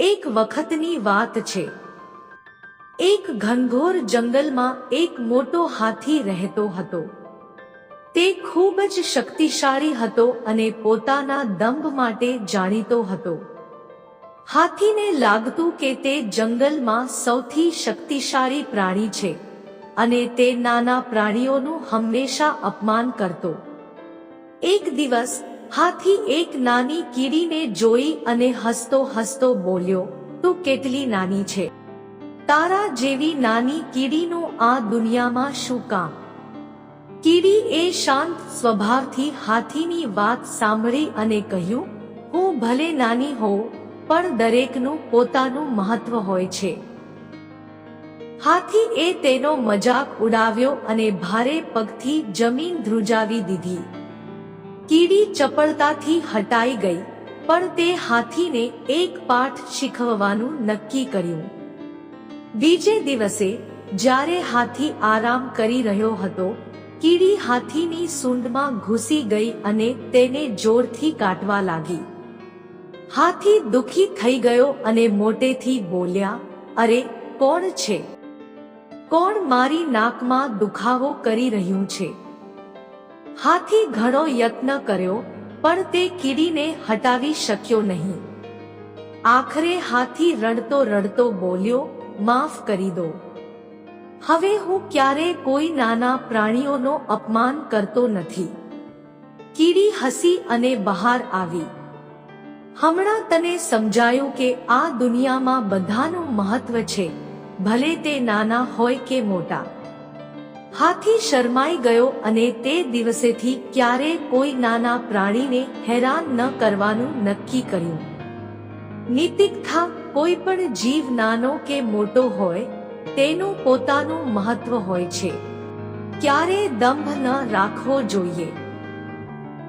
એક વખતની વાત છે. એક ઘનઘોર જંગલમાં એક મોટો હાથી રહેતો હતો. તે ખૂબ જ શક્તિશાળી હતો અને પોતાના દંભ માટે જાણીતો હતો. હાથીને લાગતું કે તે જંગલમાં સૌથી શક્તિશાળી પ્રાણી છે અને તે નાના પ્રાણીઓનું હંમેશા અપમાન કરતો. એક દિવસ હાથી એક નાની કીડીને જોઈ અને હસતો હસતો બોલ્યો, "તું કેટલી નાની છે. તારા જેવી નાની કીડીનું આ દુનિયામાં શું કામ?" કીડી એ શાંત સ્વભાવથી હાથીની વાત સાંભળી અને કહ્યું, "હું ભલે નાની હોઉં, પણ દરેકનું પોતાનું મહત્વ હોય છે." હાથી એ તેનો મજાક ઉડાવ્યો અને ભારે પગથી જમીન ધ્રુજાવી દીધી. કીડી ચપળતાથી હટાઈ ગઈ, પણ તે હાથીને એક પાઠ શીખવવાનું નક્કી કર્યું. બીજે દિવસે જ્યારે હાથી આરામ કરી રહ્યો હતો, કીડી હાથીની સૂંઢમાં ઘૂસી ગઈ અને તેને જોરથી કાટવા લાગી. હાથી દુઃખી થઈ ગયો અને મોટેથી બોલ્યા, "અરે, કોણ છે? કોણ મારી નાકમાં દુખાવો કરી રહ્યું છે?" હાથી ઘણો યત્ન કર્યો, પણ તે કીડીને હટાવી શક્યો નહીં. આખરે હાથી રડતો રડતો બોલ્યો, "માફ કરી દો. હવે હું ક્યારેય કોઈ નાના પ્રાણીઓનો અપમાન કરતો નથી." કીડી હસી અને બહાર આવી. "હમણાં તને સમજાયું કે આ દુનિયામાં બધાનું મહત્વ છે, ભલે તે નાના હોય કે મોટા." હાથી શરમાઈ ગયો અને તે દિવસેથી ક્યારેય કોઈ નાના પ્રાણીને હેરાન ન કરવાનું નક્કી કર્યું. નીતિકથા: કોઈ પણ જીવ નાનો કે મોટો હોય, તેનું પોતાનું મહત્વ હોય છે. ક્યારેય દંભ ન રાખવો જોઈએ.